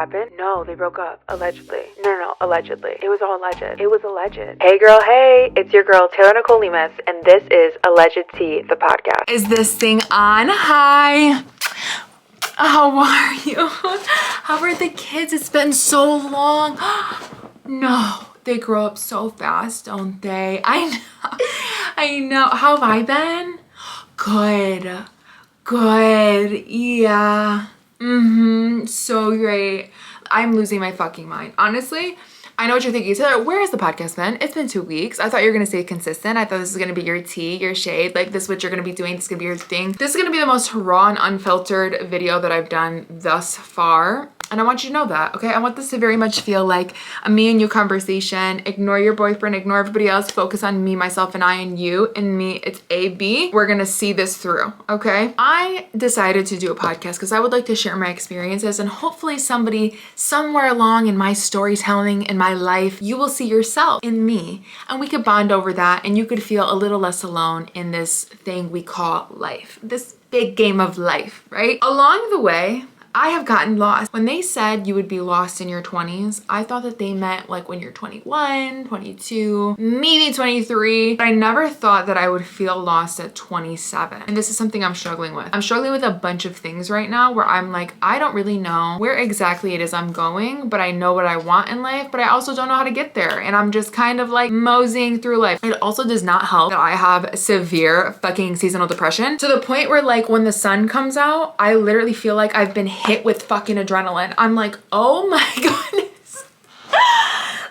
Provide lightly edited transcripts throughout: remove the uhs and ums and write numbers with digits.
happened? No, they broke up. Allegedly. No, allegedly. It was all alleged. It was alleged. Hey girl, hey, it's your girl Taylor-Nicole, and this is Alleged Tea, the podcast. Is this thing on? Hi. How are you? How are the kids? It's been so long. No, they grow up so fast, don't they? I know. How have I been? Good. Yeah. So great. I'm losing my fucking mind. Honestly, I know what you're thinking. Taylor, where has the podcast been? It's been 2 weeks. I thought you were going to stay consistent. I thought this was going to be your tea, your shade. Like, this is what you're going to be doing. This is going to be your thing. This is going to be the most raw and unfiltered video that I've done thus far. And I want you to know that, okay? I want this to very much feel like a me and you conversation. Ignore your boyfriend, ignore everybody else. Focus on me, myself, and I, and you. And me, it's A-B. We're gonna see this through, okay? I decided to do a podcast because I would like to share my experiences, and hopefully somebody somewhere along in my storytelling, in my life, you will see yourself in me. And we could bond over that, and you could feel a little less alone in this thing we call life. This big game of life, right? Along the way, I have gotten lost. When they said you would be lost in your 20s, I thought that they meant like when you're 21, 22, maybe 23. But I never thought that I would feel lost at 27. And this is something I'm struggling with. I'm struggling with a bunch of things right now where I'm like, I don't really know where exactly it is I'm going, but I know what I want in life, but I also don't know how to get there. And I'm just kind of like moseying through life. It also does not help that I have severe fucking seasonal depression to the point where like when the sun comes out, I literally feel like I've been hit with fucking adrenaline. I'm like, oh my goodness.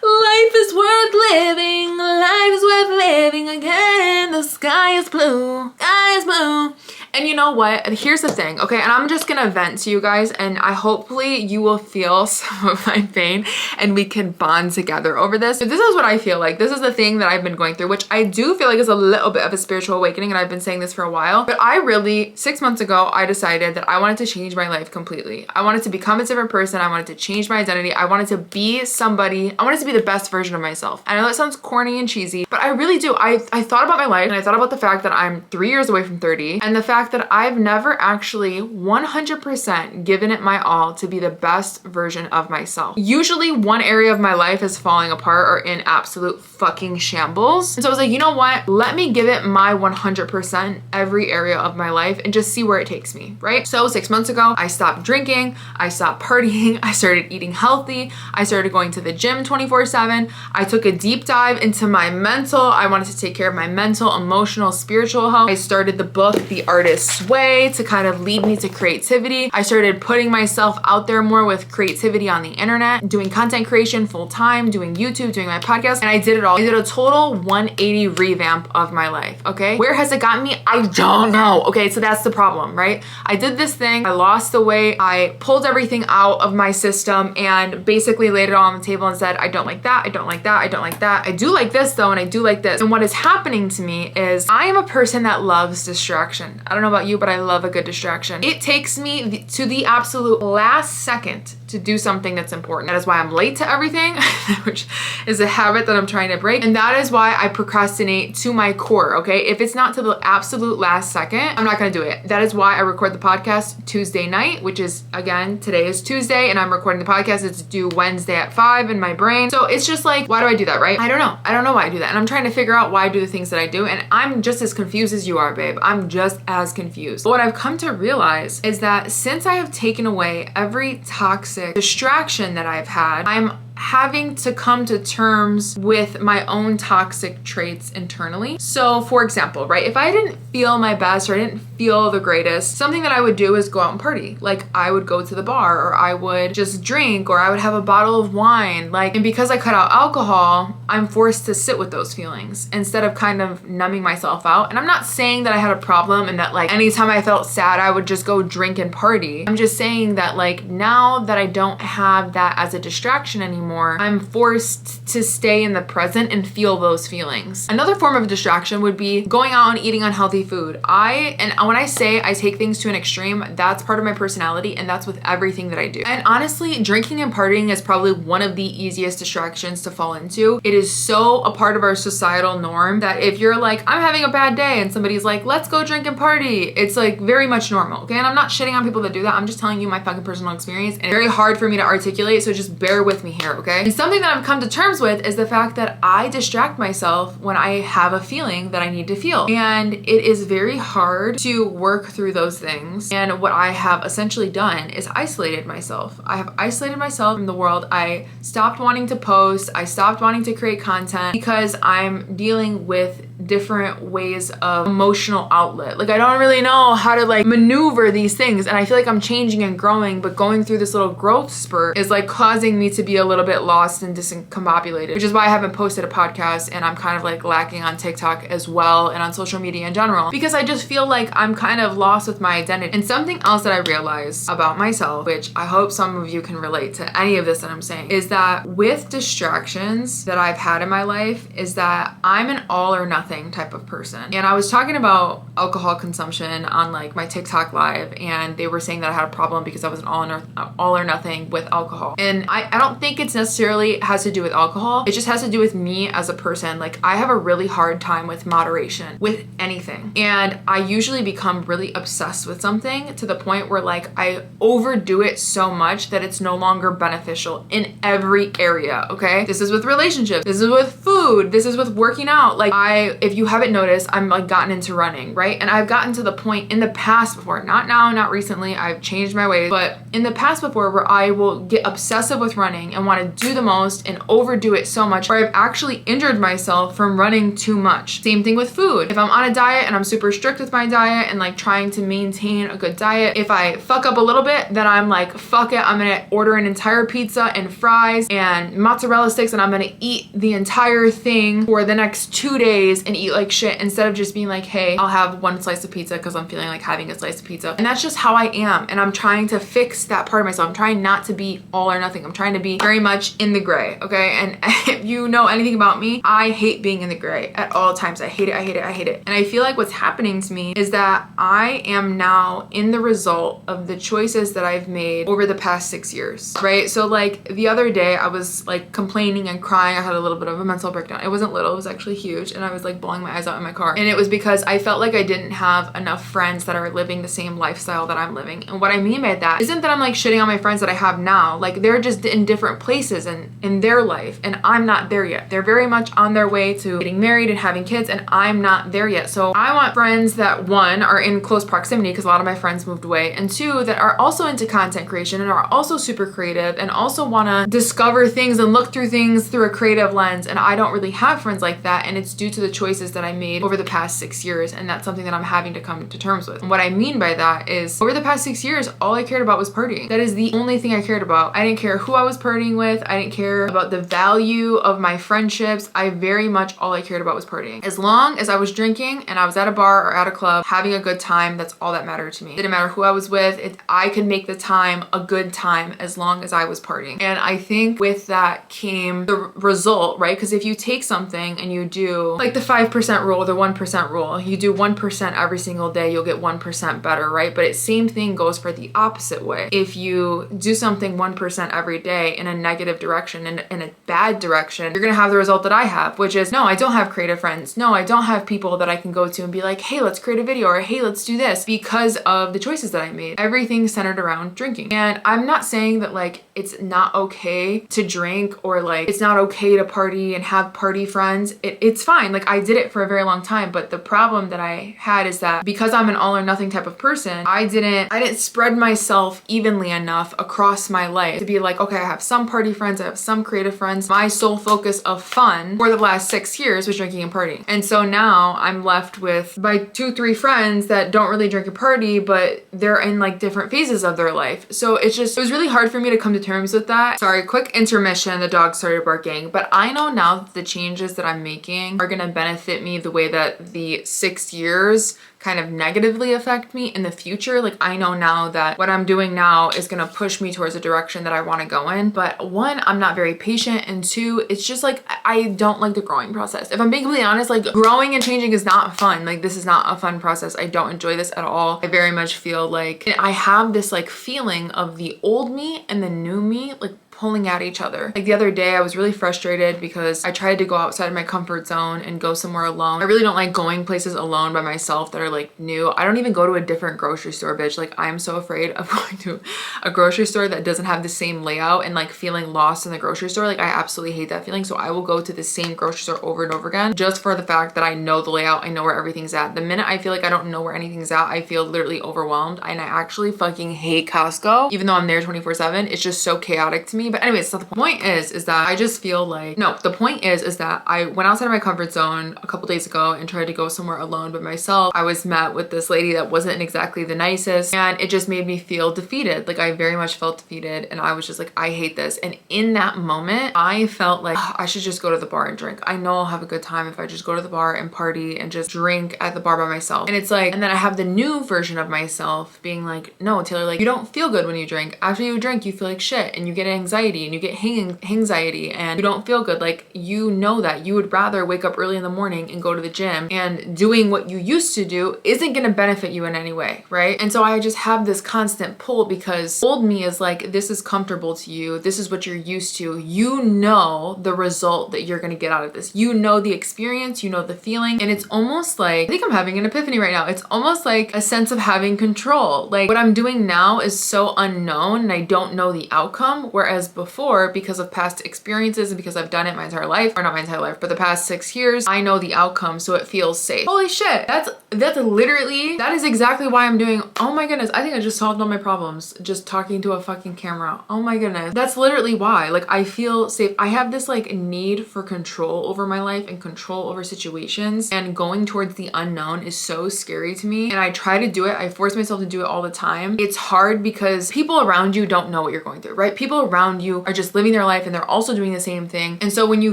Life is worth living. Life is worth living again. The sky is blue. Sky is blue. And you know what? Here's the thing, okay? And I'm just gonna vent to you guys, and hopefully you will feel some of my pain and we can bond together over this. This is what I feel like. This is the thing that I've been going through, which I do feel like is a little bit of a spiritual awakening, and I've been saying this for a while. But I really, 6 months ago, I decided that I wanted to change my life completely. I wanted to become a different person. I wanted to change my identity. I wanted to be somebody. I wanted to be the best version of myself. I know that sounds corny and cheesy, but I really do. I thought about my life, and I thought about the fact that I'm 3 years away from 30, and the fact that I've never actually 100% given it my all to be the best version of myself. Usually one area of my life is falling apart or in absolute fucking shambles. And so I was like, you know what? Let me give it my 100% every area of my life and just see where it takes me, right? So 6 months ago, I stopped drinking, I stopped partying, I started eating healthy, I started going to the gym 24/7. I took a deep dive into my mental. I wanted to take care of my mental, emotional, spiritual health. I started the book, The Artist's Way, to kind of lead me to creativity. I started putting myself out there more with creativity on the internet, doing content creation full time, doing YouTube, doing my podcast, and I did it all. I did a total 180 revamp of my life, okay? Where has it gotten me? I don't know, okay? So that's the problem, right? I did this thing, I lost the weight, I pulled everything out of my system and basically laid it all on the table and said, I don't like that, I don't like that, I don't like that. I do like this though, and I do like this. And what is happening to me is I am a person that loves distraction. I don't know about you, but I love a good distraction. It takes me to the absolute last second to do something that's important. That is why I'm late to everything, which is a habit that I'm trying to break. And that is why I procrastinate to my core, okay? If it's not to the absolute last second, I'm not gonna do it. That is why I record the podcast Tuesday night, which is, again, today is Tuesday, and I'm recording the podcast. It's due Wednesday at 5 in my brain. So it's just like, why do I do that, right? I don't know. I don't know why I do that. And I'm trying to figure out why I do the things that I do. And I'm just as confused as you are, babe. I'm just as confused. But what I've come to realize is that since I have taken away every toxic distraction that I've had, I'm having to come to terms with my own toxic traits internally. So for example, right, if I didn't feel my best or I didn't feel the greatest, something that I would do is go out and party. Like I would go to the bar, or I would just drink, or I would have a bottle of wine. And because I cut out alcohol, I'm forced to sit with those feelings instead of kind of numbing myself out. And I'm not saying that I had a problem and that like anytime I felt sad, I would just go drink and party. I'm just saying that like now that I don't have that as a distraction anymore, more, I'm forced to stay in the present and feel those feelings. Another form of distraction would be going out and eating unhealthy food. And when I say I take things to an extreme, that's part of my personality, and that's with everything that I do. And honestly, drinking and partying is probably one of the easiest distractions to fall into. It is so a part of our societal norm that if you're like, I'm having a bad day, and somebody's like, let's go drink and party, it's like very much normal, okay? And I'm not shitting on people that do that. I'm just telling you my fucking personal experience, and it's very hard for me to articulate, so just bear with me here, okay? And something that I've come to terms with is the fact that I distract myself when I have a feeling that I need to feel. And it is very hard to work through those things. And what I have essentially done is isolated myself. I have isolated myself from the world. I stopped wanting to post. I stopped wanting to create content because I'm dealing with different ways of emotional outlet. Like I don't really know how to like maneuver these things, and I feel like I'm changing and growing, but going through this little growth spurt is like causing me to be a little bit lost and discombobulated, which is why I haven't posted a podcast, and I'm kind of like lacking on TikTok as well and on social media in general, because I just feel like I'm kind of lost with my identity. And something else that I realized about myself, which I hope some of you can relate to any of this that I'm saying, is that with distractions that I've had in my life is that I'm an all or nothing type of person. And I was talking about alcohol consumption on like my TikTok live, and they were saying that I had a problem because I was an all or nothing with alcohol. And I don't think it's necessarily has to do with alcohol. It just has to do with me as a person. Like I have a really hard time with moderation with anything. And I usually become really obsessed with something to the point where like I overdo it so much that it's no longer beneficial in every area, okay? This is with relationships. This is with food. This is with working out. Like if you haven't noticed, I'm like gotten into running, right? And I've gotten to the point in the past before, not now, not recently, I've changed my ways, but in the past before where I will get obsessive with running and want to do the most and overdo it so much, where I've actually injured myself from running too much. Same thing with food. If I'm on a diet and I'm super strict with my diet and like trying to maintain a good diet, if I fuck up a little bit, then I'm like, fuck it, I'm gonna order an entire pizza and fries and mozzarella sticks, and I'm gonna eat the entire thing for the next 2 days and eat like shit, instead of just being like, hey, I'll have one slice of pizza because I'm feeling like having a slice of pizza. And that's just how I am. And I'm trying to fix that part of myself. I'm trying not to be all or nothing. I'm trying to be very much in the gray, okay? And if you know anything about me, I hate being in the gray at all times. I hate it, I hate it, I hate it. And I feel like what's happening to me is that I am now in the result of the choices that I've made over the past 6 years, right? So like the other day I was like complaining and crying. I had a little bit of a mental breakdown. It wasn't little, it was actually huge. And I was like bawling my eyes out in my car. And it was because I felt like I didn't have enough friends that are living the same lifestyle that I'm living. And what I mean by that isn't that I'm like shitting on my friends that I have now. Like they're just in different places in their life, and I'm not there yet. They're very much on their way to getting married and having kids, and I'm not there yet. So I want friends that, one, are in close proximity because a lot of my friends moved away, and two, that are also into content creation and are also super creative and also want to discover things and look through things through a creative lens. And I don't really have friends like that, and it's due to the choices that I made over the past 6 years, and that's something that I'm having to come to terms with. And what I mean by that is over the past 6 years, all I cared about was partying. That is the only thing I cared about. I didn't care who I was partying with. I didn't care about the value of my friendships. I very much, all I cared about was partying. As long as I was drinking and I was at a bar or at a club having a good time, that's all that mattered to me. It didn't matter who I was with. I could make the time a good time as long as I was partying. And I think with that came the result, right? Because if you take something and you do like the 5% rule, the 1% rule, you do 1% every single day, you'll get 1% better, right? But same thing goes for the opposite way. If you do something 1% every day in a negative direction, in a bad direction, you're gonna have the result that I have, which is, no, I don't have creative friends. No, I don't have people that I can go to and be like, hey, let's create a video, or hey, let's do this, because of the choices that I made. Everything's centered around drinking. And I'm not saying that like it's not okay to drink, or like it's not okay to party and have party friends. It's fine. Like I did it for a very long time, but the problem that I had is that because I'm an all or nothing type of person, I didn't spread myself evenly enough across my life to be like, okay, I have some party friends, I have some creative friends. My sole focus of fun for the last 6 years was drinking and partying. And so now I'm left with my 2-3 friends that don't really drink and party, but they're in like different phases of their life. So it was really hard for me to come to terms with that. Sorry, quick intermission, the dog started barking. But I know now that the changes that I'm making are gonna benefit benefit me the way that the 6 years kind of negatively affect me in the future. Like I know now that what I'm doing now is gonna push me towards a direction that I want to go in. But one, I'm not very patient, and two, it's just like I don't like the growing process. If I'm being completely honest, like growing and changing is not fun. Like this is not a fun process. I don't enjoy this at all. I very much feel like I have this like feeling of the old me and the new me like pulling at each other. Like the other day I was really frustrated because I tried to go outside of my comfort zone and go somewhere alone. I really don't like going places alone by myself that are like new. I don't even go to a different grocery store, bitch. Like I'm so afraid of going to a grocery store that doesn't have the same layout and like feeling lost in the grocery store. Like I absolutely hate that feeling. So I will go to the same grocery store over and over again just for the fact that I know the layout. I know where everything's at. The minute I feel like I don't know where anything's at, I feel literally overwhelmed, and I actually fucking hate Costco. Even though I'm there 24/7, it's just so chaotic to me. But anyways, so the point is that I just feel like, no, the point is that I went outside of my comfort zone a couple days ago and tried to go somewhere alone by myself. I was met with this lady that wasn't exactly the nicest, and it just made me feel defeated. Like I very much felt defeated, and I was just like, I hate this. And in that moment, I felt like I should just go to the bar and drink. I know I'll have a good time if I just go to the bar and party and just drink at the bar by myself. And it's like, and then I have the new version of myself being like, no, Taylor, like you don't feel good when you drink. After you drink, you feel like shit and you get anxiety and you get anxiety and you don't feel good. Like you know that you would rather wake up early in the morning and go to the gym, and doing what you used to do isn't going to benefit you in any way, right? And so I just have this constant pull because old me is like, this is comfortable to you, this is what you're used to, you know the result that you're going to get out of this, you know the experience, you know the feeling. And it's almost like, I think I'm having an epiphany right now, it's almost like a sense of having control. Like what I'm doing now is so unknown and I don't know the outcome, whereas before, because of past experiences and because I've done it my entire life, or not my entire life, but the past 6 years, I know the outcome, so it feels safe. Holy shit, that's literally, that is exactly why I'm doing, oh my goodness, I think I just solved all my problems just talking to a fucking camera. Oh my goodness, that's literally why. Like I feel safe. I have this like need for control over my life and control over situations, and going towards the unknown is so scary to me, and I try to do it. I force myself to do it all the time. It's hard because people around you don't know what you're going through, right? People around you are just living their life and they're also doing the same thing. And so when you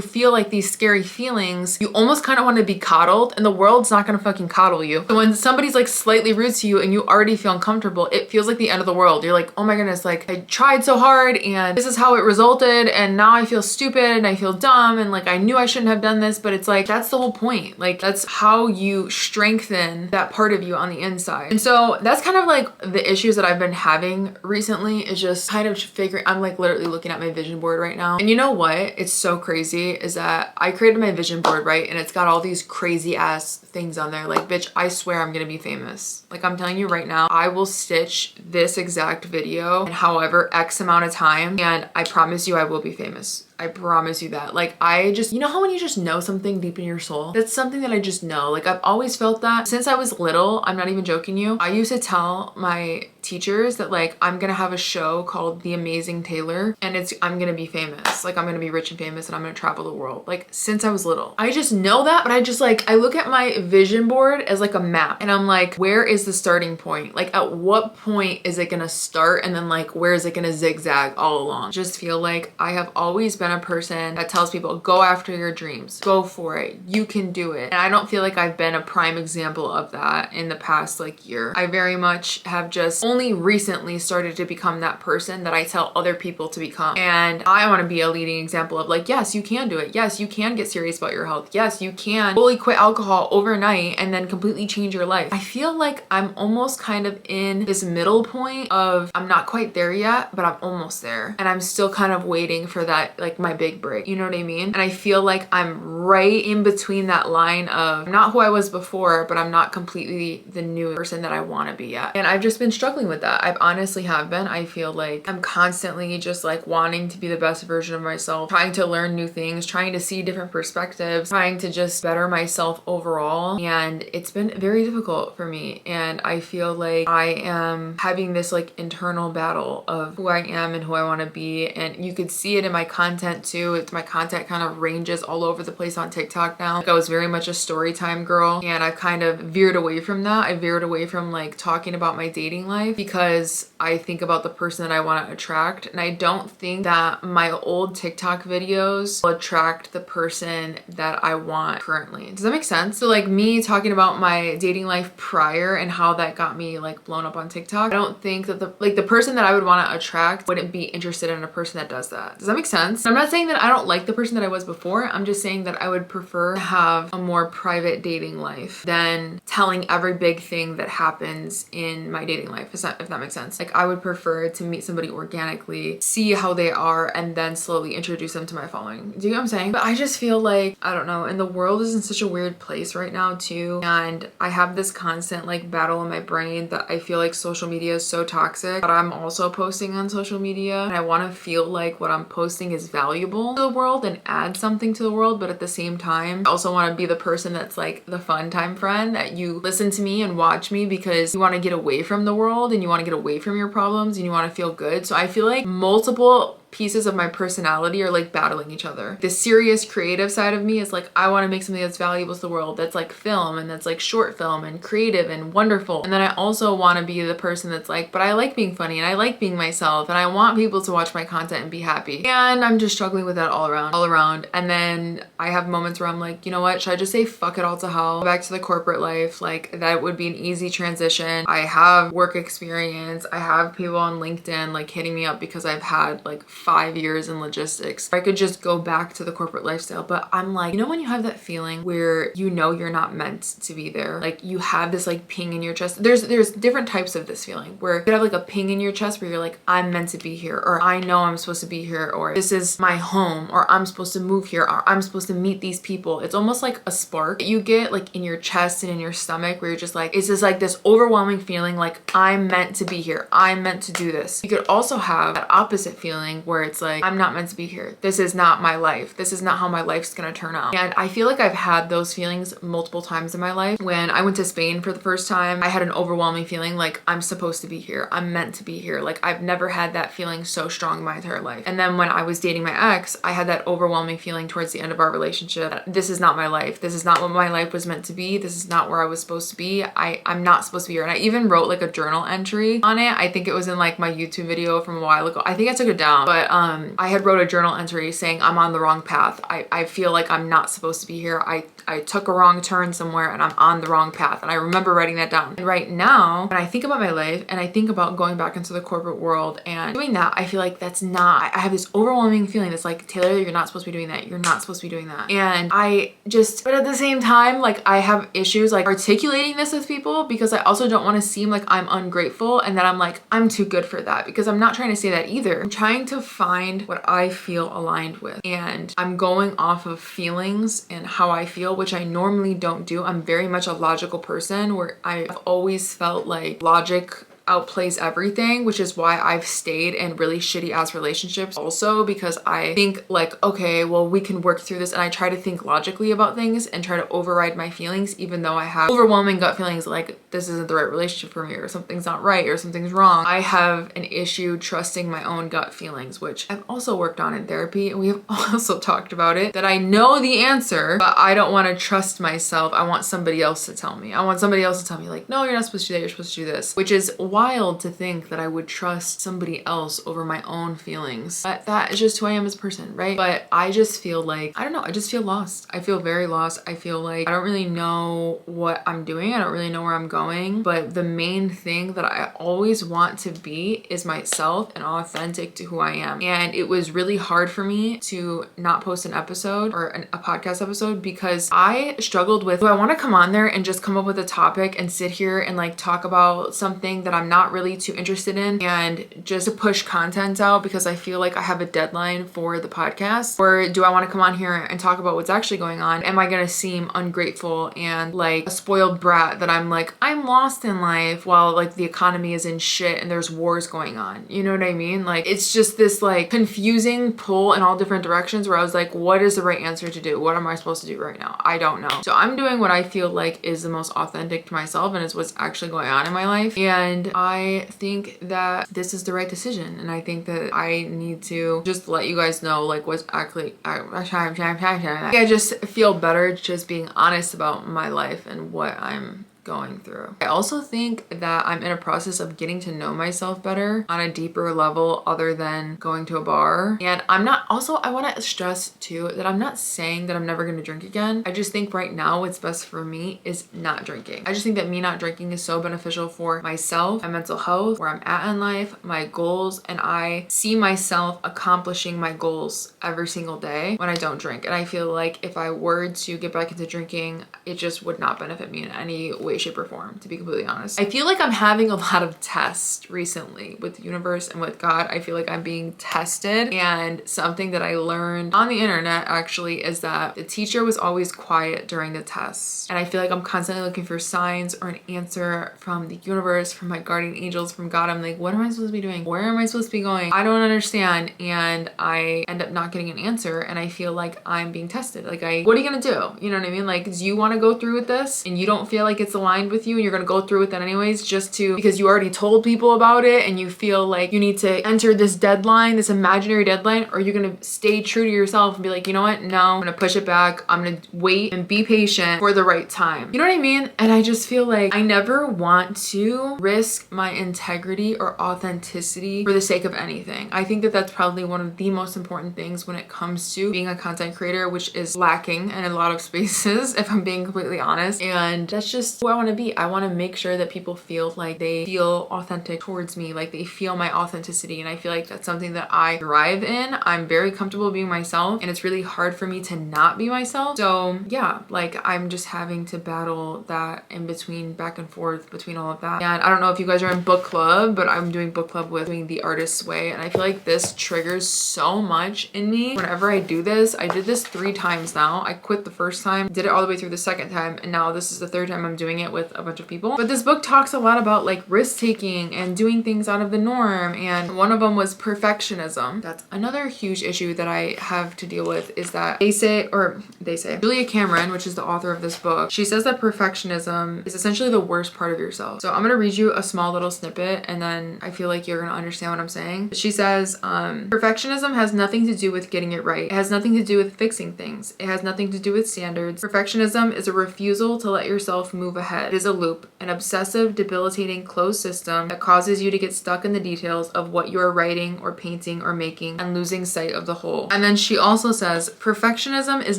feel like these scary feelings, you almost kind of want to be coddled, and the world's not going to fucking coddle you. So when somebody's like slightly rude to you and you already feel uncomfortable, it feels like the end of the world. You're like, oh my goodness, like I tried so hard and this is how it resulted, and now I feel stupid and I feel dumb, and like I knew I shouldn't have done this. But it's like, that's the whole point. Like that's how you strengthen that part of you on the inside. And so that's kind of like the issues that I've been having recently, is just kind of figuring, I'm like literally looking at my vision board right now. And you know what? It's so crazy is that I created my vision board, right? And it's got all these crazy ass things on there. Like, bitch, I swear I'm gonna be famous. Like I'm telling you right now, I will stitch this exact video in however X amount of time, and I promise you I will be famous. I promise you that. Like I just, you know how when you just know something deep in your soul? That's something that I just know. Like I've always felt that since I was little. I'm not even joking you. I used to tell my teachers that like I'm gonna have a show called The Amazing Taylor, and I'm gonna be famous. Like I'm gonna be rich and famous, and I'm gonna travel the world. Like since I was little. I just know that, but I just like, I look at my vision board as like a map, and I'm like, where is the starting point? Like at what point is it gonna start? And then like, where is it gonna zigzag all along? Just feel like I have always been a person that tells people, go after your dreams, go for it, you can do it. And I don't feel like I've been a prime example of that in the past like year. I very much have just only recently started to become that person that I tell other people to become. And I want to be a leading example of like, yes, you can do it. Yes, you can get serious about your health. Yes, you can fully quit alcohol overnight and then completely change your life. I feel like I'm almost kind of in this middle point of, I'm not quite there yet, but I'm almost there. And I'm still kind of waiting for that, like my big break. You know what I mean? And I feel like I'm right in between that line of, I'm not who I was before, but I'm not completely the new person that I want to be yet. And I've just been struggling with that. I've honestly have been. I feel like I'm constantly just like wanting to be the best version of myself, trying to learn new things, trying to see different perspectives, trying to just better myself overall. And it's been very difficult for me. And I feel like I am having this like internal battle of who I am and who I want to be. And you could see it in my content content too. My content kind of ranges all over the place on TikTok now. Like I was very much a story time girl, and I've kind of veered away from that. I veered away from like talking about my dating life because I think about the person that I want to attract, and I don't think that my old TikTok videos will attract the person that I want currently. Does that make sense? So like me talking about my dating life prior and how that got me like blown up on TikTok, I don't think that the person that I would want to attract wouldn't be interested in a person that does that. Does that make sense? I'm not saying that I don't like the person that I was before. I'm just saying that I would prefer to have a more private dating life than telling every big thing that happens in my dating life, if that makes sense. Like I would prefer to meet somebody organically, see how they are, and then slowly introduce them to my following. Do you get what I'm saying? But I just feel like, I don't know, and the world is in such a weird place right now too. And I have this constant like battle in my brain that I feel like social media is so toxic, but I'm also posting on social media and I want to feel like what I'm posting is valuable to the world and add something to the world. But at the same time, I also want to be the person that's like the fun time friend that you listen to me and watch me because you want to get away from the world and you want to get away from your problems and you want to feel good. So I feel like multiple pieces of my personality are like battling each other. The serious creative side of me is like, I want to make something that's valuable to the world, that's like film and that's like short film and creative and wonderful. And then I also want to be the person that's like, but I like being funny and I like being myself and I want people to watch my content and be happy. And I'm just struggling with that all around. And then I have moments where I'm like, you know what, should I just say fuck it all to hell, go back to the corporate life? Like that would be an easy transition. I have work experience. I have people on LinkedIn like hitting me up because I've had like 5 years in logistics. I could just go back to the corporate lifestyle, but I'm like, you know when you have that feeling where you know you're not meant to be there? Like you have this like ping in your chest. There's different types of this feeling where you have like a ping in your chest where you're like, I'm meant to be here, or I know I'm supposed to be here, or this is my home, or I'm supposed to move here, or I'm supposed to meet these people. It's almost like a spark that you get like in your chest and in your stomach where you're just like, it's just like this overwhelming feeling like I'm meant to be here. I'm meant to do this. You could also have that opposite feeling where it's like, I'm not meant to be here. This is not my life. This is not how my life's gonna turn out. And I feel like I've had those feelings multiple times in my life. When I went to Spain for the first time, I had an overwhelming feeling like I'm supposed to be here. I'm meant to be here. Like I've never had that feeling so strong my entire life. And then when I was dating my ex, I had that overwhelming feeling towards the end of our relationship that this is not my life. This is not what my life was meant to be. This is not where I was supposed to be. I'm not supposed to be here. And I even wrote like a journal entry on it. I think it was in like my YouTube video from a while ago. I think I took it down, but I had wrote a journal entry saying I'm on the wrong path. I feel like I'm not supposed to be here. I took a wrong turn somewhere and I'm on the wrong path. And I remember writing that down. And right now, when I think about my life and I think about going back into the corporate world and doing that, I feel like that's not, I have this overwhelming feeling that's like, Taylor, you're not supposed to be doing that. You're not supposed to be doing that. And but at the same time, like I have issues like articulating this with people because I also don't want to seem like I'm ungrateful and that I'm like, I'm too good for that, because I'm not trying to say that either. I'm trying to find what I feel aligned with. And I'm going off of feelings and how I feel, which I normally don't do. I'm very much a logical person where I've always felt like logic outplays everything, which is why I've stayed in really shitty ass relationships also, because I think like, okay, well, we can work through this. And I try to think logically about things and try to override my feelings, even though I have overwhelming gut feelings like this isn't the right relationship for me, or something's not right, or something's wrong. I have an issue trusting my own gut feelings, which I've also worked on in therapy. And we have also talked about it, that I know the answer, but I don't want to trust myself. I want somebody else to tell me. I want somebody else to tell me like, no, you're not supposed to do that. You're supposed to do this, which is wild to think that I would trust somebody else over my own feelings. But that is just who I am as a person, right? But I just feel like, I don't know, I just feel lost. I feel very lost. I feel like I don't really know what I'm doing. I don't really know where I'm going. But the main thing that I always want to be is myself and authentic to who I am. And it was really hard for me to not post an episode or a podcast episode because I struggled with, do I want to come on there and just come up with a topic and sit here and like talk about something that I'm not really too interested in and just to push content out because I feel like I have a deadline for the podcast? Or do I want to come on here and talk about what's actually going on? Am I going to seem ungrateful and like a spoiled brat that I'm like, I'm lost in life while like the economy is in shit and there's wars going on? You know what I mean? Like it's just this like confusing pull in all different directions where I was like, what is the right answer to do? What am I supposed to do right now? I don't know. So I'm doing what I feel like is the most authentic to myself and is what's actually going on in my life. And I think that this is the right decision. And I think that I need to just let you guys know like what's actually, I just feel better just being honest about my life and what I'm going through. I also think that I'm in a process of getting to know myself better on a deeper level other than going to a bar. And I'm not, also I want to stress too that I'm not saying that I'm never going to drink again. I just think right now what's best for me is not drinking. I just think that me not drinking is so beneficial for myself, my mental health, where I'm at in life, my goals, and I see myself accomplishing my goals every single day when I don't drink. And I feel like if I were to get back into drinking, it just would not benefit me in any way, shape, or form, to be completely honest. I feel like I'm having a lot of tests recently with the universe and with God. I feel like I'm being tested, and something that I learned on the internet actually is that the teacher was always quiet during the tests. And I feel like I'm constantly looking for signs or an answer from the universe, from my guardian angels, from God. I'm like, what am I supposed to be doing? Where am I supposed to be going? I don't understand. And I end up not getting an answer, and I feel like I'm being tested. Like, what are you gonna do? You know what I mean? Like, do you want to go through with this and you don't feel like it's aligned with you and you're gonna go through with it anyways, just to, because you already told people about it and you feel like you need to enter this deadline, this imaginary deadline? Or you're gonna stay true to yourself and be like, you know what? No, I'm gonna push it back. I'm gonna wait and be patient for the right time. You know what I mean? And I just feel like I never want to risk my integrity or authenticity for the sake of anything. I think that that's probably one of the most important things when it comes to being a content creator, which is lacking in a lot of spaces, if I'm being completely honest. And that's just who I want to be. I want to make sure that people feel like they feel authentic towards me, like they feel my authenticity. And I feel like that's something that I thrive in. I'm very comfortable being myself, and it's really hard for me to not be myself. So yeah, like I'm just having to battle that in between, back and forth between all of that. And I don't know if you guys are in book club, but I'm doing book club with Doing the Artist's Way. And I feel like this triggers so much in me whenever I do this. I did this 3 times now. I quit the first time, did it all the way through the second time, and now this is the 3rd time I'm doing it with a bunch of people. But this book talks a lot about like risk taking and doing things out of the norm. And one of them was perfectionism. That's another huge issue that I have to deal with, is that they say Julia Cameron, which is the author of this book, she says that perfectionism is essentially the worst part of yourself. So I'm gonna read you a small little snippet, and then I feel like you're gonna understand what I'm saying. She says, perfectionism has nothing to do with getting it right. It has nothing to do with fixing things. It has nothing to do with standards. Perfectionism is a refusal to let yourself move ahead. It is a loop, an obsessive, debilitating, closed system that causes you to get stuck in the details of what you are writing or painting or making and losing sight of the whole. And then she also says, perfectionism is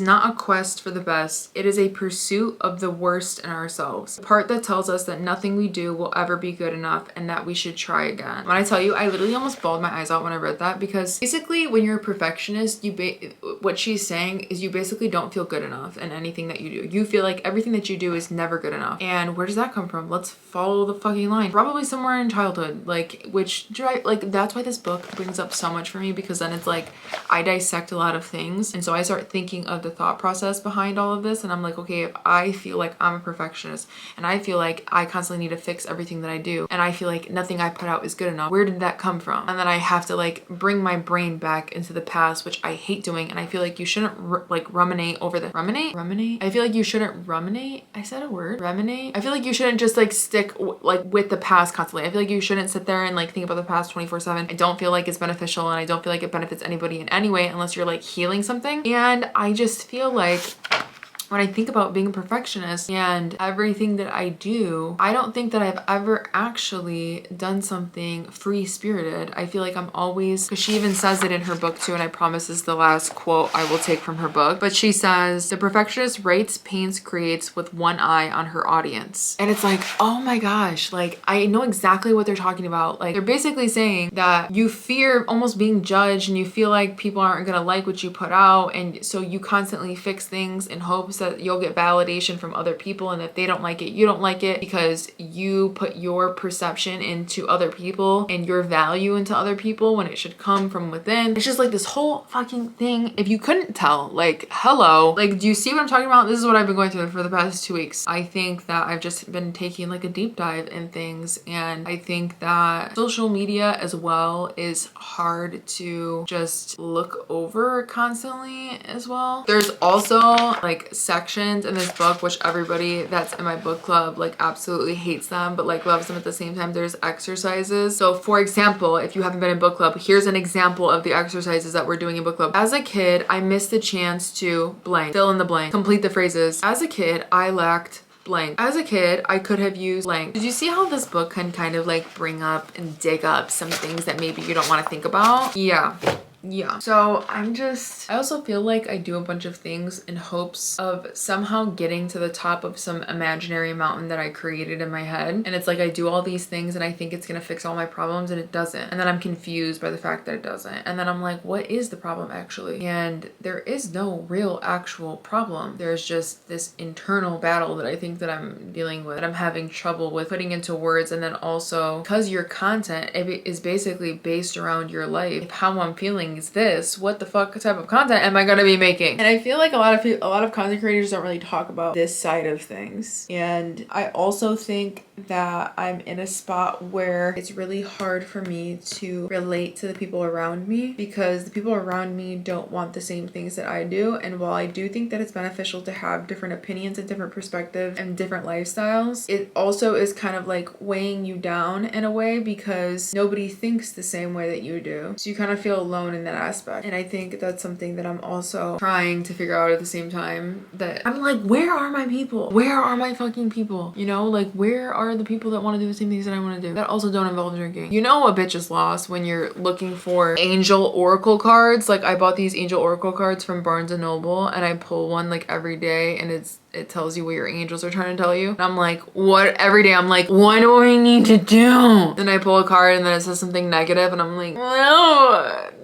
not a quest for the best. It is a pursuit of the worst in ourselves. The part that tells us that nothing we do will ever be good enough and that we should try again. When I tell you, I literally almost bawled my eyes out when I read that, because basically when you're a perfectionist, what she's saying is you basically don't feel good enough in anything that you do. You feel like everything that you do is never good enough. And where does that come from? Let's follow the fucking line. Probably somewhere in childhood, like, that's why this book brings up so much for me, because then it's like I dissect a lot of things, and so I start thinking of the thought process behind all of this, and I'm like, okay, if I feel like I'm a perfectionist and I feel like I constantly need to fix everything that I do, and I feel like nothing I put out is good enough, where did that come from? And then I have to like bring my brain back into the past, which I hate doing. And I feel like you shouldn't ruminate over the ruminate. I feel like you shouldn't ruminate. I said a word. Ruminate. I feel like you shouldn't just like stick like with the past constantly. I feel like you shouldn't sit there and like think about the past 24/7. I don't feel like it's beneficial, and I don't feel like it benefits anybody in any way unless you're like healing something. And I just feel like when I think about being a perfectionist and everything that I do, I don't think that I've ever actually done something free-spirited. I feel like I'm always, because she even says it in her book too, and I promise this is the last quote I will take from her book, but she says, the perfectionist writes, paints, creates with one eye on her audience. And it's like, oh my gosh, like I know exactly what they're talking about. Like they're basically saying that you fear almost being judged, and you feel like people aren't gonna like what you put out, and so you constantly fix things in hopes that you'll get validation from other people, and if they don't like it, you don't like it, because you put your perception into other people and your value into other people when it should come from within. It's just like this whole fucking thing. If you couldn't tell, like, hello, like, do you see what I'm talking about? This is what I've been going through for the past 2 weeks. I think that I've just been taking like a deep dive in things, and I think that social media as well is hard to just look over constantly as well. There's also like sections in this book, which everybody that's in my book club like absolutely hates them, but like loves them at the same time. There's exercises. So for example, if you haven't been in book club, here's an example of the exercises that we're doing in book club. As a kid, I missed the chance to blank, fill in the blank, complete the phrases. As a kid, I lacked blank. As a kid, I could have used blank. Did you see how this book can kind of like bring up and dig up some things that maybe you don't want to think about? Yeah. So I also feel like I do a bunch of things in hopes of somehow getting to the top of some imaginary mountain that I created in my head. And it's like I do all these things and I think it's gonna fix all my problems and it doesn't. And then I'm confused by the fact that it doesn't. And then I'm like, what is the problem actually? And there is no real actual problem. There's just this internal battle that I think that I'm dealing with, that I'm having trouble with putting into words. And then also because your content is basically based around your life, if how I'm feeling is this, what the fuck type of content am I gonna be making? And I feel like a lot of content creators don't really talk about this side of things. And I also think that I'm in a spot where it's really hard for me to relate to the people around me because the people around me don't want the same things that I do. And while I do think that it's beneficial to have different opinions and different perspectives and different lifestyles, it also is kind of like weighing you down in a way because nobody thinks the same way that you do. So you kind of feel alone in that aspect. And I think that's something that I'm also trying to figure out at the same time, that I'm like, where are my people? Where are my fucking people? You know, like where are the people that want to do the same things that I want to do that also don't involve drinking? You know, a bitch is lost when you're looking for angel oracle cards. Like I bought these angel oracle cards from Barnes and Noble and I pull one like every day and it tells you what your angels are trying to tell you. And I'm like, what? Every day I'm like, what do I need to do? Then I pull a card and then it says something negative and I'm like, no,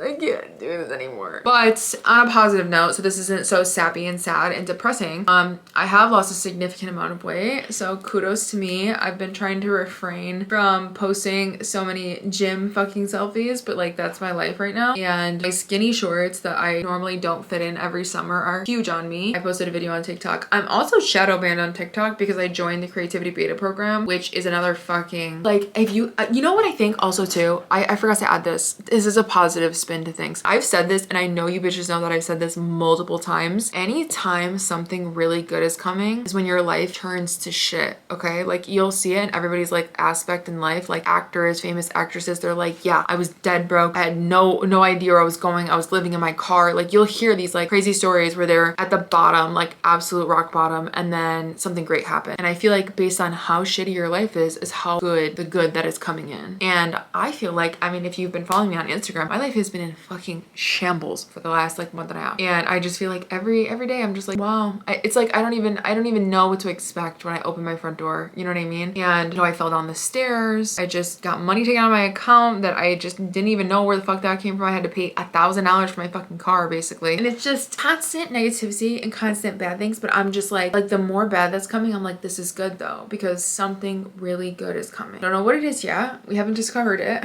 I can't do this anymore. But on a positive note, so this isn't so sappy and sad and depressing, I have lost a significant amount of weight. So kudos to me. I've been trying to refrain from posting so many gym fucking selfies, but like that's my life right now. And my skinny shorts that I normally don't fit in every summer are huge on me. I posted a video on TikTok. I'm also shadow banned on TikTok because I joined the creativity beta program, which is another fucking, like, if you know what I think also too, I forgot to add this. This is a positive spin to things. I've said this and I know you bitches know that I've said this multiple times. Anytime something really good is coming is when your life turns to shit, okay? Like you'll see it in everybody's like aspect in life, like actors, famous actresses, they're like, yeah, I was dead broke. I had no idea where I was going. I was living in my car. Like you'll hear these like crazy stories where they're at the bottom, like absolute rock bottom, and then something great happened. And I feel like based on how shitty your life is how good the good that is coming in. And I feel like, I mean, if you've been following me on Instagram, my life has been in fucking shambles for the last like month and a half. And I just feel like every day I'm just like, wow. It's like I don't even know what to expect when I open my front door. You know what I mean? And you know, I fell down the stairs. I just got money taken out of my account that I just didn't even know where the fuck that came from. I had to pay $1,000 for my fucking car basically. And it's just constant negativity and constant bad things. But I'm just like the more bad that's coming, I'm like, this is good though, because something really good is coming. I don't know what it is yet. We haven't discovered it.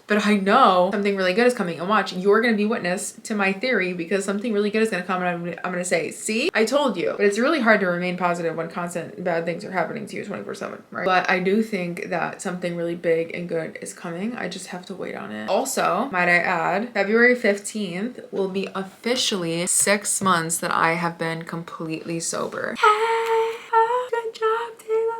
But I know something really good is coming. And watch, you're gonna be witness to my theory because something really good is gonna come and I'm gonna say, see, I told you. But it's really hard to remain positive when constant bad things are happening to you 24/7, right? But I do think that something really big and good is coming. I just have to wait on it. Also, might I add, February 15th will be officially 6 months that I have been completely sober. Good job, Taylor.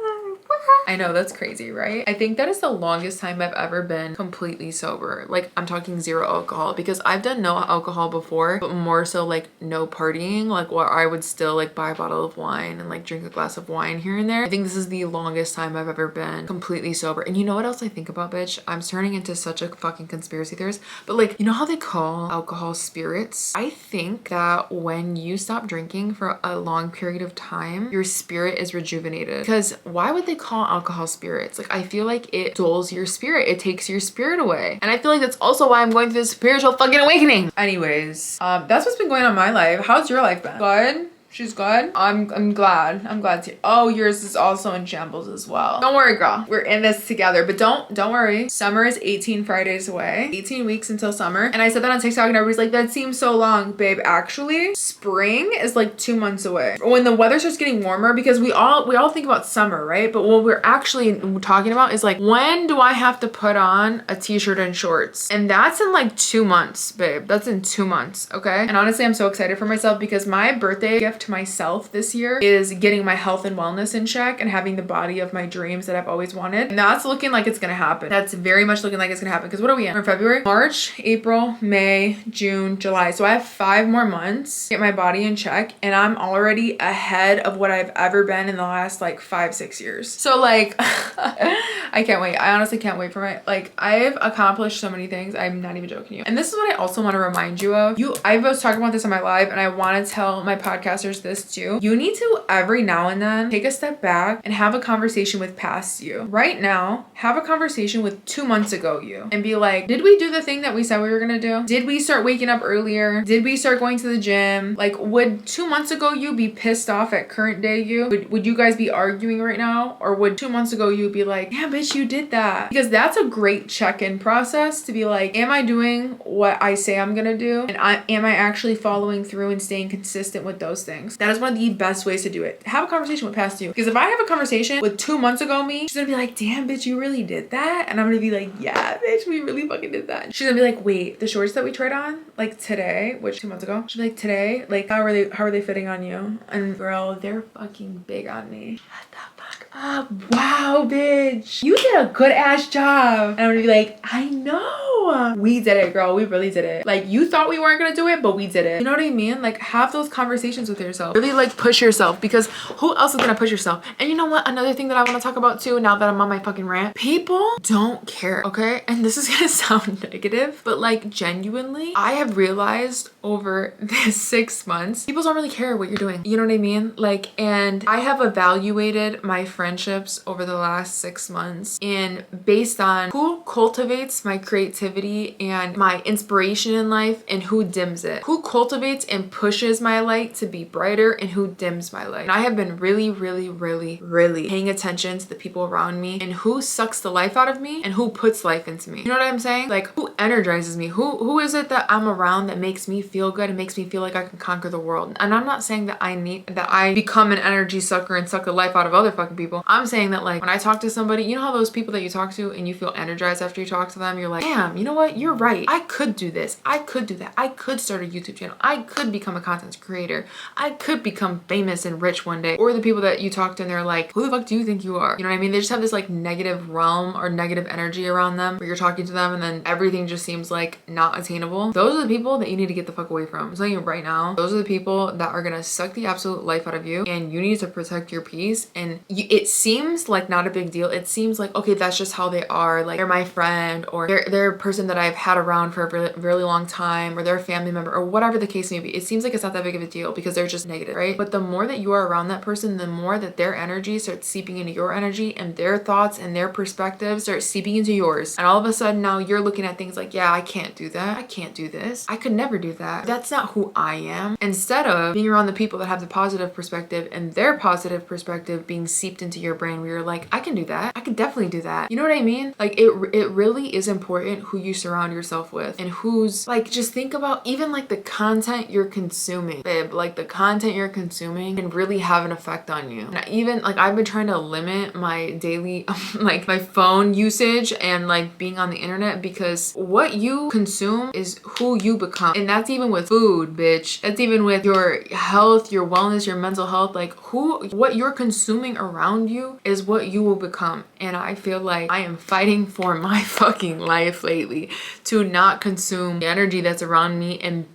I know, that's crazy, right? I think that is the longest time I've ever been completely sober. Like I'm talking zero alcohol, because I've done no alcohol before, but more so like no partying, like where I would still like buy a bottle of wine and like drink a glass of wine here and there. I think this is the longest time I've ever been completely sober. And you know what else I think about, bitch? I'm turning into such a fucking conspiracy theorist, but like, you know how they call alcohol spirits? I think that when you stop drinking for a long period of time, your spirit is rejuvenated. Because why would they call alcohol spirits? Like I feel like it dulls your spirit. It takes your spirit away. And I feel like that's also why I'm going through this spiritual fucking awakening. Anyways, that's what's been going on in my life. How's your life been? Good? She's good? I'm glad to. Oh, yours is also in shambles as well. Don't worry, girl. We're in this together. But don't worry. Summer is 18 Fridays away. 18 weeks until summer. And I said that on TikTok and everybody's like, that seems so long, babe. Actually, spring is like 2 months away. When the weather starts getting warmer, because we all think about summer, right? But what we're actually talking about is like, when do I have to put on a t-shirt and shorts? And that's in like 2 months, babe. That's in 2 months, okay? And honestly, I'm so excited for myself because my birthday gift to myself this year is getting my health and wellness in check and having the body of my dreams that I've always wanted. And that's looking like it's gonna happen. That's very much looking like it's gonna happen. Because what are we in? We're in February, March, April, May, June, July. So I have 5 more months to get my body in check, and I'm already ahead of what I've ever been in the last like 5-6 years. So like I can't wait. I honestly can't wait for my, like, I've accomplished so many things. I'm not even joking you. And this is what I also want to remind you of. I was talking about this on my live, and I want to tell my podcasters this too. You need to every now and then take a step back and have a conversation with past you. Right now, have a conversation with 2 months ago you and be like, did we do the thing that we said we were gonna do? Did we start waking up earlier? Did we start going to the gym? Like, would 2 months ago you be pissed off at current day you? Would you guys be arguing right now? Or would 2 months ago you be like, yeah, bitch, you did that? Because that's a great check-in process to be like, am I doing what I say I'm gonna do? And am I actually following through and staying consistent with those things? That is one of the best ways to do it. Have a conversation with past you. Because if I have a conversation with 2 months ago me, she's gonna be like, damn, bitch, you really did that? And I'm gonna be like, yeah, bitch, we really fucking did that. She's gonna be like, wait, the shorts that we tried on, like today, which 2 months ago, she'll be like, today, like, how are they fitting on you? And girl, they're fucking big on me. Shut the fuck up. Wow, bitch, you did a good ass job. And I'm gonna be like, I know. We did it, girl. We really did it. Like, you thought we weren't gonna do it, but we did it. You know what I mean? Like, have those conversations with yourself. Really, like, push yourself, because who else is gonna push yourself? And you know what? Another thing that I want to talk about too, now that I'm on my fucking rant, people don't care, okay? And this is gonna sound negative, but like, genuinely, I have realized over this 6 months, people don't really care what you're doing. You know what I mean? Like, and I have evaluated my friendships over the last 6 months and based on who cultivates my creativity and my inspiration in life and who dims it. Who cultivates and pushes my light to be brighter and who dims my light. And I have been really paying attention to the people around me and who sucks the life out of me and who puts life into me. You know what I'm saying? Like, who energizes me? Who is it that I'm around that makes me feel good and makes me feel like I can conquer the world? And I'm not saying that I become an energy sucker and suck the life out of other fucking people. I'm saying that, like, when I talk to somebody, you know how those people that you talk to and you feel energized after you talk to them, you're like, damn, you know what? You're right. I could do this. I could do that. I could start a YouTube channel. I could become a content creator. I could become famous and rich one day. Or the people that you talk to and they're like, who the fuck do you think you are? You know what I mean? They just have this like negative realm or negative energy around them where you're talking to them and then everything just seems like not attainable. Those are the people that you need to get the fuck away from. I'm telling you right now, those are the people that are gonna suck the absolute life out of you, and you need to protect your peace. And it seems like not a big deal. It seems like, okay, that's just how they are. Like, they're my friend, or they're a person that I've had around for a really, really long time, or they're a family member, or whatever the case may be. It seems like it's not that big of a deal because they're just negative, right? But the more that you are around that person, the more that their energy starts seeping into your energy, and their thoughts and their perspectives start seeping into yours. And all of a sudden now you're looking at things like, yeah, I can't do that. I can't do this. I could never do that. That's not who I am. Instead of being around the people that have the positive perspective and their positive perspective being seeped into your brain where you're like, I can do that. I can definitely do that. You know what I mean? Like, it really is important who you surround yourself with and who's, like, just think about even like the content you're consuming, babe. Like, the content you're consuming can really have an effect on you. And even like, I've been trying to limit my daily like my phone usage and like being on the internet, because what you consume is who you become. And that's even with food, bitch. That's even with your health, your wellness, your mental health. Like, what you're consuming around you is what you will become. And I feel like I am fighting for my fucking life lately to not consume the energy that's around me and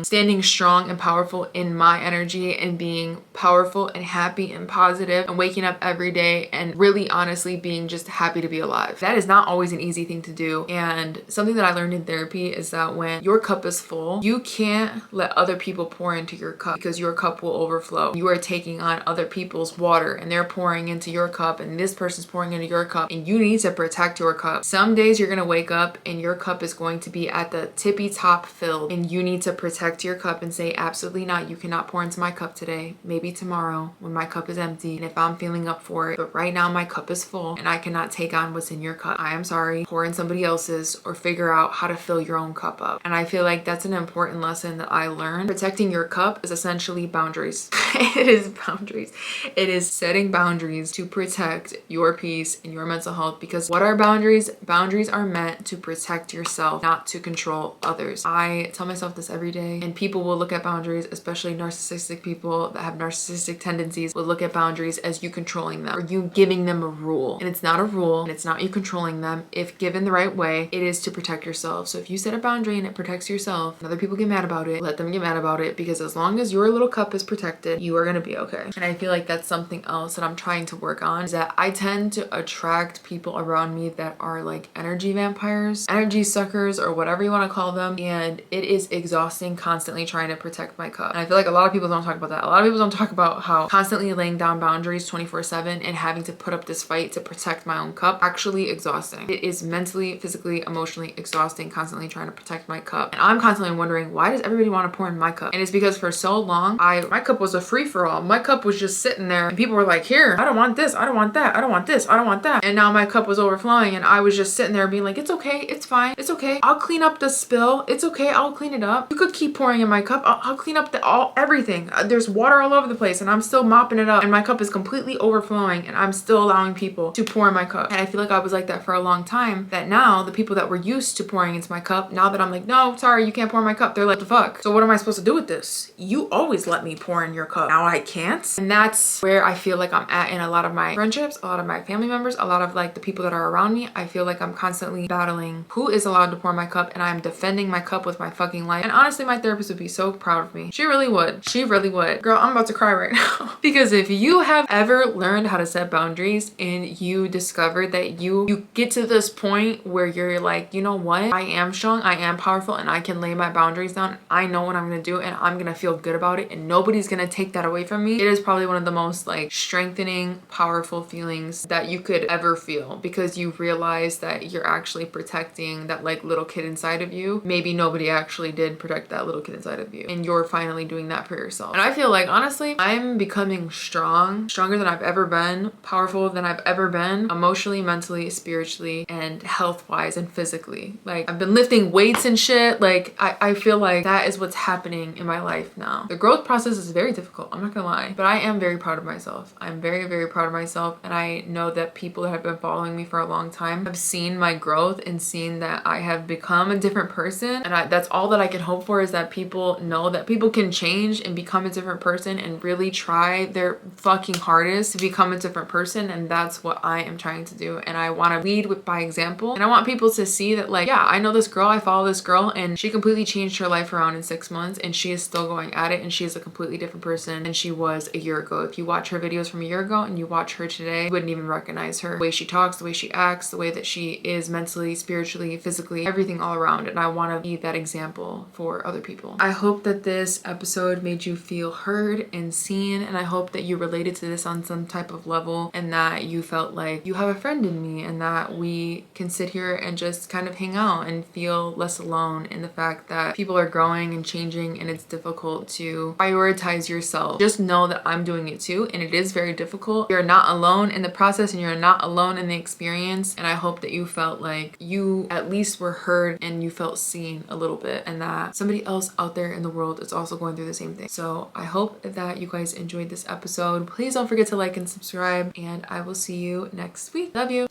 standing strong and powerful in my energy and being powerful and happy and positive and waking up every day and really honestly being just happy to be alive. That is not always an easy thing to do. And something that I learned in therapy is that when your cup is full, you can't let other people pour into your cup, because your cup will overflow. You are taking on other people's water and they're pouring into your cup, and this person's pouring into your cup, and you need to protect your cup. Some days you're gonna wake up and your cup is going to be at the tippy top filled, and you need to protect your cup and say, absolutely not, you cannot pour into my cup today. Maybe tomorrow when my cup is empty and if I'm feeling up for it, but right now my cup is full and I cannot take on what's in your cup. I am sorry. Pour in somebody else's, or figure out how to fill your own cup up. And I feel like that's an important lesson that I learned. Protecting your cup is essentially boundaries. It is boundaries. It is setting boundaries to protect your peace and your mental health, because what are boundaries? Boundaries are meant to protect yourself, not to control others. I tell myself this every day, and people will look at boundaries, especially narcissistic people that have narcissistic tendencies, will look at boundaries as you controlling them or you giving them a rule. And it's not a rule, and it's not you controlling them. If given the right way, it is to protect yourself. So if you set a boundary and it protects yourself, and other people get mad about it, let them get mad about it, because as long as your little cup is protected, you are gonna be okay. And I feel like that's something else that I'm trying to work on, is that I tend to attract people around me that are like energy vampires, energy suckers, or whatever you want to call them, and it is exhausting constantly trying to protect my cup. And I feel like a lot of people don't talk about that. A lot of people don't talk about how constantly laying down boundaries 24/7 and having to put up this fight to protect my own cup actually exhausting. It is mentally, physically, emotionally exhausting constantly trying to protect my cup. And I'm constantly wondering, why does everybody want to pour in my cup? And it's because for so long, my cup was a free-for-all. My cup was just sitting there and people were like, here, I don't want this, I don't want that, I don't want this, I don't want that. And now my cup was overflowing and I was just sitting there being like, it's okay, it's fine, it's okay, I'll clean up the spill, it's okay, I'll clean it up. You could keep pouring in my cup, I'll clean up everything. There's water all over the place and I'm still mopping it up and my cup is completely overflowing and I'm still allowing people to pour in my cup. And I feel like I was like that for a long time, that now the people that were used to pouring into my cup, now that I'm like, no, sorry, you can't pour in my cup, they're like, the fuck? So what am I supposed to do with this? You always let me pour in your cup. Now I can't? And that's where I feel like I'm at in a lot of my friendships, a lot of my family members, a lot of like the people that are around me. I feel like I'm constantly battling who is allowed to pour my cup, and I'm defending my cup with my fucking life. And honestly, my therapist would be so proud of me. She really would. She really would. Girl, I'm about to cry right now. Because if you have ever learned how to set boundaries and you discover that you get to this point where you're like, you know what? I am strong, I am powerful, and I can lay my boundaries down. I know what I'm gonna do and I'm gonna feel good about it and nobody's gonna take that away from me. It is probably one of the most like strengthening, powerful feelings that you could ever feel, because you realize that you're actually protecting that like little kid inside of you. Maybe nobody actually did protect that little kid inside of you, and you're finally doing that for yourself. And I feel like honestly, I'm becoming stronger than I've ever been, powerful than I've ever been, emotionally, mentally, spiritually, and health-wise and physically. Like I've been lifting weights and shit. Like I feel like that is what's happening in my life now. The growth process is very difficult, I'm not gonna lie, but I am very proud of myself. I'm very, very proud of myself, and I know that people that have been following me for a long time have seen my growth and seen that I have become a different person. And that's all that I can hope for, is that people know that people can change and become a different person and really try their fucking hardest to become a different person. And that's what I am trying to do. And I want to lead by example. And I want people to see that, like, yeah, I know this girl, I follow this girl, and she completely changed her life around in 6 months, and she is still going at it, and she is a completely different person than she was a year ago. If you watch her videos from a year ago and you watch her today, you wouldn't even recognize her. The way she talks, the way she acts, the way that she is mentally, spiritually, physically, everything all around. And I want to be that example for other people. I hope that this episode made you feel heard and seen, and I hope that you related to this on some type of level, and that you felt like you have a friend in me, and that we can sit here and just kind of hang out and feel less alone in the fact that people are growing and changing, and it's difficult to prioritize yourself. Just know that I'm doing it too, and it is very difficult. You're not alone in the process, and you're not alone in the experience. And I hope that you felt like you at least were heard and you felt seen a little bit, and that somebody else out there in the world is also going through the same thing. So I hope that you guys enjoyed this episode. Please don't forget to like and subscribe, and I will see you next week. Love you.